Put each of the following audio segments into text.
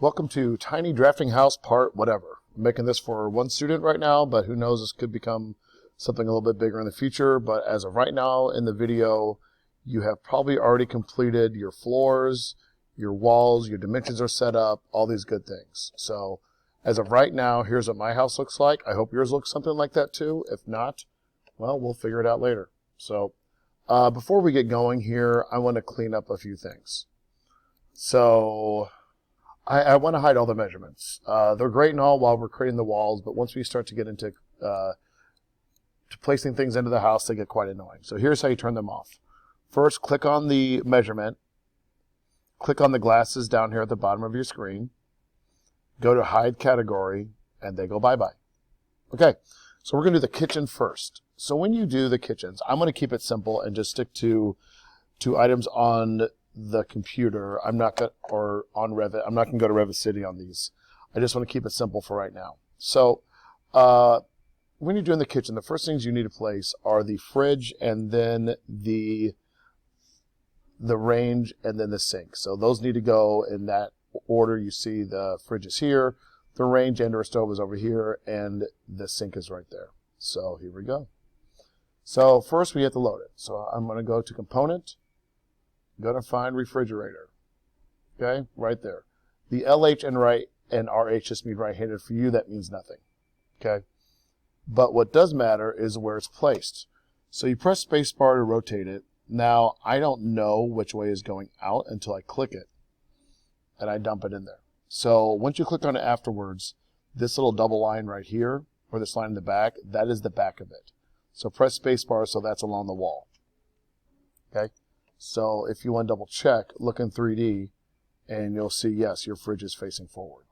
Welcome to Tiny Drafting House Part whatever. I'm making this for one student right now, but who knows, this could become something a little bit bigger in the future. But as of right now in the video, you have probably already completed your floors, your walls, your dimensions are set up, all these good things. So as of right now, here's what my house looks like. I hope yours looks something like that too. If not, well, we'll figure it out later. So before we get going here, I want to clean up a few things. So I want to hide all the measurements. They're great and all while we're creating the walls, but once we start to get into placing things into the house, they get quite annoying. So here's how you turn them off. First, click on the measurement. Click on the glasses down here at the bottom of your screen. Go to hide category, and they go bye-bye. Okay, so we're going to do the kitchen first. So when you do the kitchens, I'm going to keep it simple and just stick to items on the computer. I'm not going to, or on Revit. I'm not going to go to Revit City on these. I just want to keep it simple for right now. So when you're doing the kitchen, the first things you need to place are the fridge and then the range and then the sink. So those need to go in that order. You see the fridge is here, the range and or stove is over here, and the sink is right there. So here we go. So first we have to load it. So I'm going to go to component, go to find refrigerator. Okay, right there. The LH and right and RH just mean right-handed. For you, that means nothing. Okay, but what does matter is where it's placed. So you press spacebar to rotate it. Now I don't know which way is going out until I click it, and I dump it in there. So once you click on it afterwards, this little double line right here, or this line in the back, that is the back of it. So press spacebar so that's along the wall. Okay. So if you want to double check, look in 3D and you'll see, yes, your fridge is facing forward.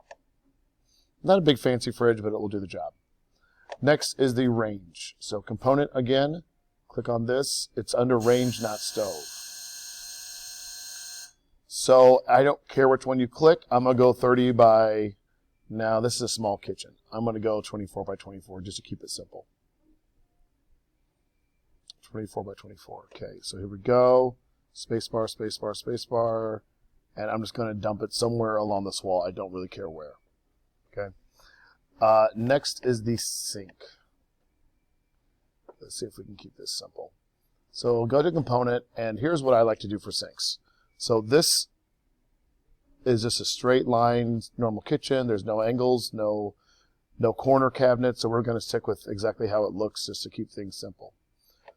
Not a big fancy fridge, but it will do the job. Next is the range. So component again, click on this. It's under range, not stove. So I don't care which one you click. I'm going to go 30 by, now this is a small kitchen. I'm going to go 24 by 24 just to keep it simple. 24 by 24. Okay, so here we go. Spacebar, spacebar, spacebar. And I'm just going to dump it somewhere along this wall. I don't really care where. Okay. Next is the sink. Let's see if we can keep this simple. So go to component, and here's what I like to do for sinks. So this is just a straight line, normal kitchen. There's no angles, no corner cabinets. So we're going to stick with exactly how it looks just to keep things simple.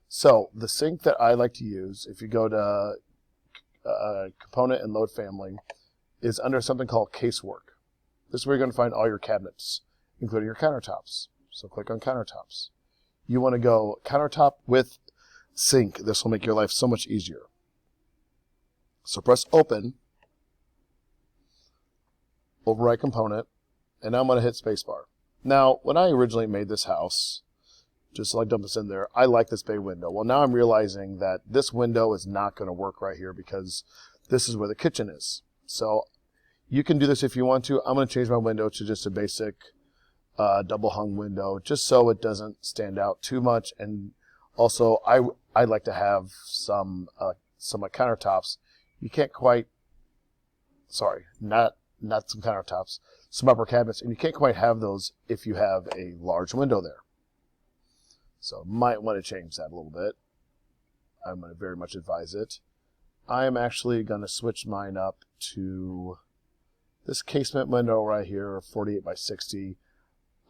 So the sink that I like to use, if you go to component and load family, is under something called casework. This is where you're going to find all your cabinets, including your countertops. So click on countertops. You want to go countertop with sink. This will make your life so much easier. So press open, overwrite component, and I'm going to hit spacebar. Now, when I originally made this house, just like dump this in there, I like this bay window. Well, now I'm realizing that this window is not going to work right here because this is where the kitchen is. So you can do this if you want to. I'm going to change my window to just a basic double hung window, just so it doesn't stand out too much. And also, I like to have some countertops. You can't quite, sorry, not some countertops, some upper cabinets, and you can't quite have those if you have a large window there. So might want to change that a little bit. I'm going to very much advise it. I am actually going to switch mine up to this casement window right here, 48 by 60.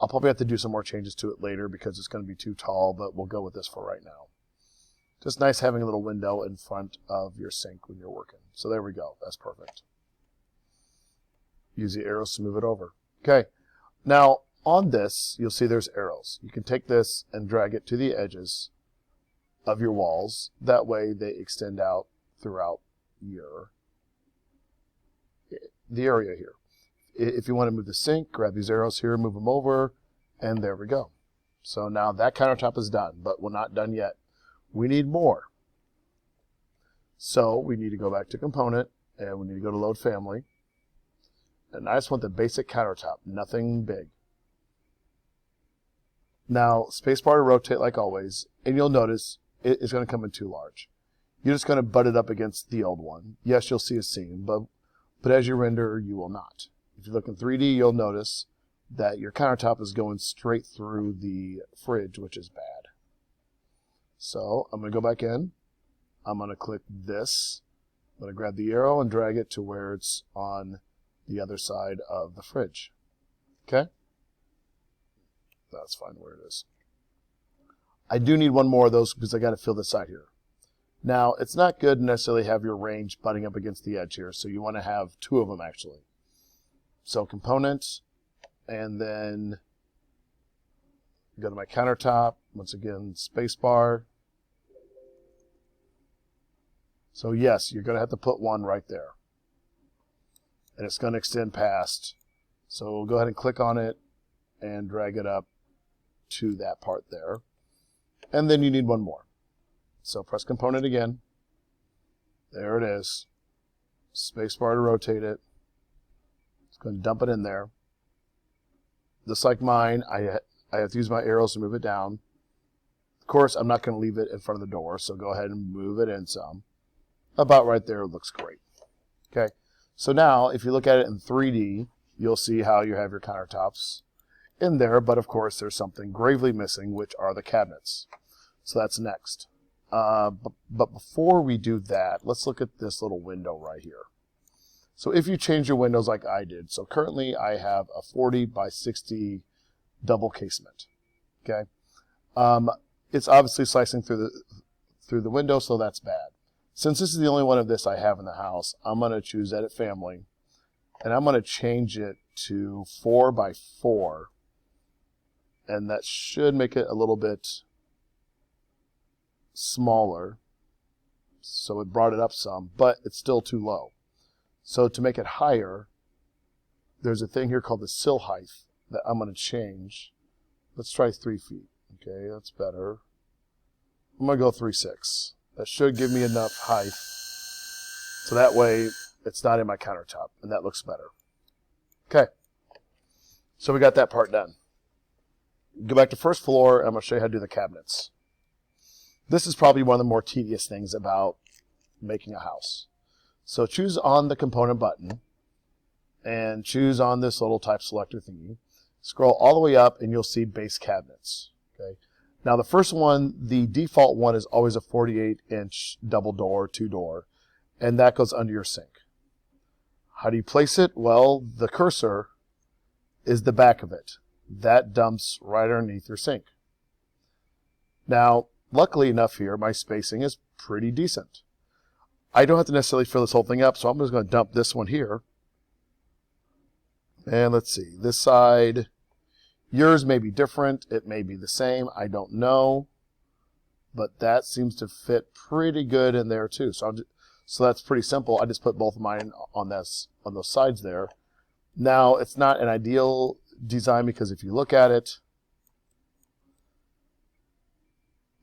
I'll probably have to do some more changes to it later because it's going to be too tall, but we'll go with this for right now. Just nice having a little window in front of your sink when you're working. So there we go. That's perfect. Use the arrows to move it over. Okay. Now, on this, you'll see there's arrows. You can take this and drag it to the edges of your walls. That way they extend out throughout the area here. If you want to move the sink, grab these arrows here, move them over, and there we go. So now that countertop is done, but we're not done yet. We need more. So we need to go back to component, and we need to go to load family. And I just want the basic countertop, nothing big. Now, spacebar to rotate like always, and you'll notice it's going to come in too large. You're just going to butt it up against the old one. Yes, you'll see a seam, but as you render, you will not. If you look in 3D, you'll notice that your countertop is going straight through the fridge, which is bad. So I'm going to go back in. I'm going to click this. I'm going to grab the arrow and drag it to where it's on the other side of the fridge. Okay? That's fine where it is. I do need one more of those because I got to fill this side here. Now, it's not good to necessarily have your range butting up against the edge here, so you want to have two of them actually. So component, and then go to my countertop. Once again, spacebar. So yes, you're going to have to put one right there. And it's going to extend past. So go ahead and click on it and drag it up to that part there. And then you need one more. So press component again. There it is. Spacebar to rotate it. It's going to dump it in there. Just like mine, I have to use my arrows to move it down. Of course, I'm not going to leave it in front of the door, so go ahead and move it in some. About right there looks great. Okay, so now if you look at it in 3D, you'll see how you have your countertops in there, but of course there's something gravely missing, which are the cabinets. So that's next. But before we do that, let's look at this little window right here. So if you change your windows like I did, so currently I have a 40 by 60 double casement. Okay, it's obviously slicing through the window, so that's bad. Since this is the only one of this I have in the house, I'm going to choose Edit Family, and I'm going to change it to 4 by 4, and that should make it a little bit smaller. So it brought it up some, but it's still too low. So to make it higher, there's a thing here called the sill height that I'm going to change. Let's try 3 feet. Okay, that's better. I'm going to go 3.6. That should give me enough height. So that way it's not in my countertop, and that looks better. Okay, so we got that part done. Go back to first floor, and I'm going to show you how to do the cabinets. This is probably one of the more tedious things about making a house. So choose on the component button and choose on this little type selector thingy. Scroll all the way up and you'll see base cabinets. Okay. Now the first one, the default one is always a 48-inch double door, 2-door, and that goes under your sink. How do you place it? Well, the cursor is the back of it. That dumps right underneath your sink. Now, luckily enough here, my spacing is pretty decent. I don't have to necessarily fill this whole thing up, so I'm just going to dump this one here. And let's see, this side, yours may be different, it may be the same, I don't know. But that seems to fit pretty good in there too. So that's pretty simple. I just put both of mine on those sides there. Now, it's not an ideal design because if you look at it,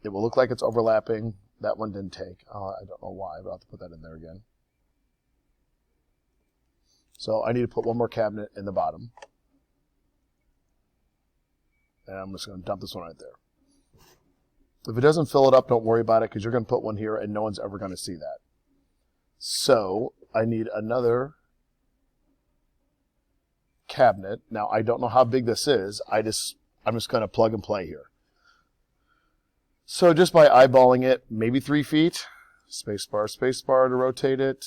it will look like it's overlapping. That one didn't take. I don't know why, but I'll have to put that in there again. So I need to put one more cabinet in the bottom. And I'm just going to dump this one right there. If it doesn't fill it up, don't worry about it because you're going to put one here and no one's ever going to see that. So I need another cabinet. Now I don't know how big this is. I'm just going to plug and play here. So just by eyeballing it, maybe 3 feet. Spacebar, spacebar to rotate it.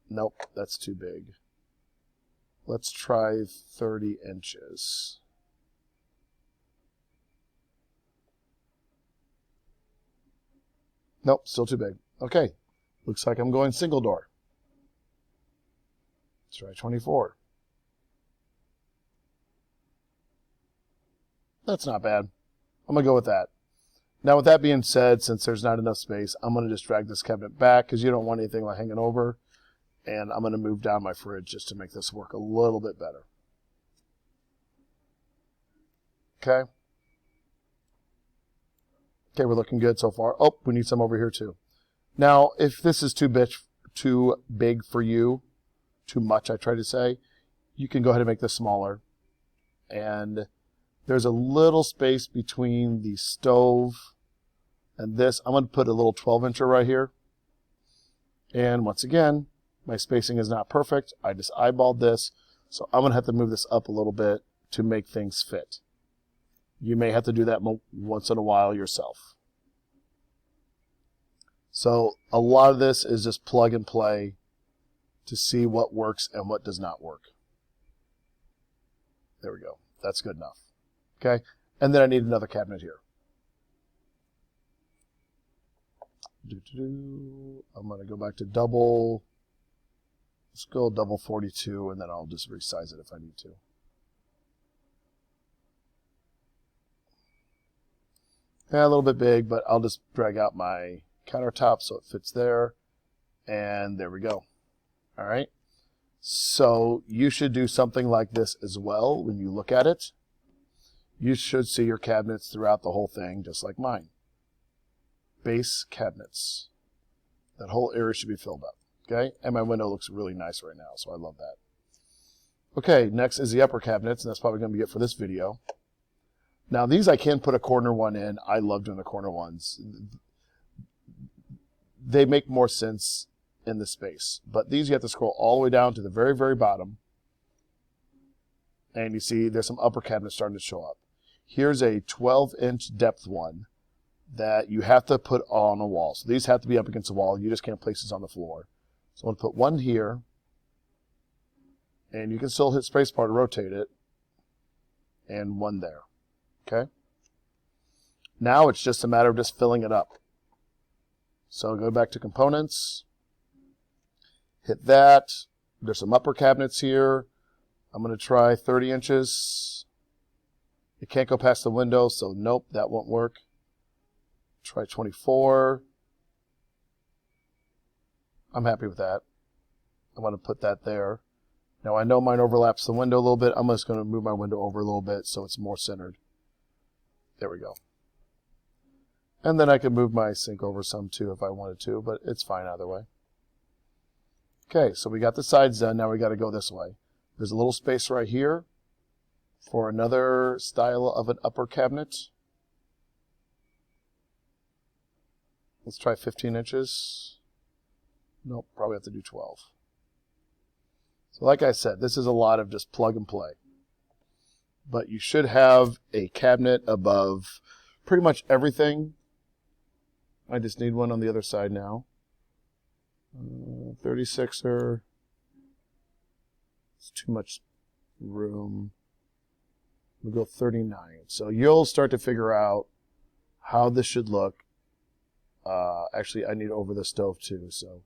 Nope, that's too big. Let's try 30 inches. Nope, still too big. Okay, looks like I'm going single door. Let's try 24. That's not bad. I'm going to go with that. Now, with that being said, since there's not enough space, I'm going to just drag this cabinet back because you don't want anything like hanging over. And I'm going to move down my fridge just to make this work a little bit better. Okay. Okay, we're looking good so far. Oh, we need some over here too. Now, if this is too big for you, too much I try to say, you can go ahead and make this smaller. And there's a little space between the stove and this. I'm going to put a little 12-incher right here. And once again, my spacing is not perfect. I just eyeballed this. So I'm going to have to move this up a little bit to make things fit. You may have to do that once in a while yourself. So a lot of this is just plug and play to see what works and what does not work. There we go. That's good enough. Okay. And then I need another cabinet here. I'm going to go back to double. Let's go double 42, and then I'll just resize it if I need to. Yeah, a little bit big, but I'll just drag out my countertop so it fits there. And there we go. All right. So you should do something like this as well when you look at it. You should see your cabinets throughout the whole thing, just like mine. Base cabinets. That whole area should be filled up. Okay, and my window looks really nice right now, so I love that. Okay, next is the upper cabinets, and that's probably going to be it for this video. Now these I can put a corner one in. I love doing the corner ones. They make more sense in the space. But these you have to scroll all the way down to the very, very bottom. And you see there's some upper cabinets starting to show up. Here's a 12-inch depth one that you have to put on a wall. So these have to be up against the wall. You just can't place this on the floor. So I'm going to put one here. And you can still hit spacebar to rotate it. And one there. Okay? Now it's just a matter of just filling it up. So go back to components. Hit that. There's some upper cabinets here. I'm going to try 30 inches. It can't go past the window, so nope, that won't work. Try 24. I'm happy with that. I'm going to put that there. Now I know mine overlaps the window a little bit. I'm just going to move my window over a little bit so it's more centered. There we go. And then I can move my sink over some too if I wanted to, but it's fine either way. Okay, so we got the sides done. Now we got to go this way. There's a little space right here for another style of an upper cabinet. Let's try 15 inches. Nope, probably have to do 12. So like I said, this is a lot of just plug and play. But you should have a cabinet above pretty much everything. I just need one on the other side now. 36er. It's too much room. We'll go 39. So you'll start to figure out how this should look. Actually, I need over the stove too. So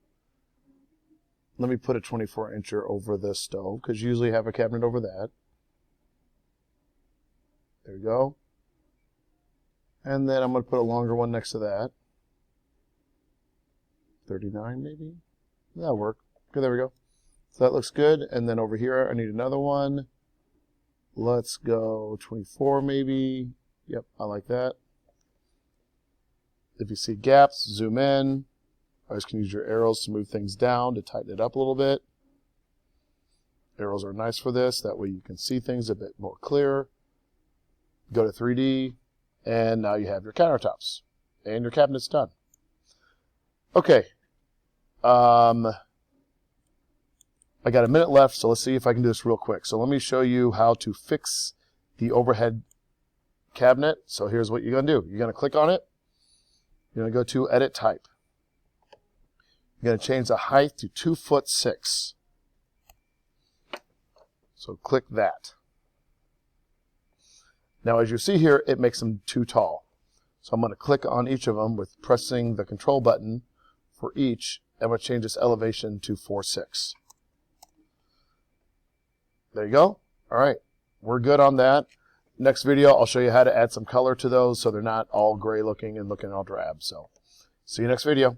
let me put a 24-incher over the stove because you usually have a cabinet over that. There we go. And then I'm going to put a longer one next to that. 39 maybe? That'll work. Okay, there we go. So that looks good. And then over here, I need another one. Let's go 24 maybe. Yep, I like that. If you see gaps, zoom in. You can use your arrows to move things down to tighten it up a little bit. Arrows are nice for this. That way you can see things a bit more clear. Go to 3D. And now you have your countertops. And your cabinet's done. Okay. I got a minute left, so let's see if I can do this real quick. So let me show you how to fix the overhead cabinet. So here's what you're going to do. You're going to click on it. You're going to go to Edit Type. You're going to change the height to 2'6". So click that. Now as you see here, it makes them too tall. So I'm going to click on each of them with pressing the control button for each. I'm going to change this elevation to 4'6". There you go. All right. We're good on that. Next video, I'll show you how to add some color to those so they're not all gray looking and looking all drab. So see you next video.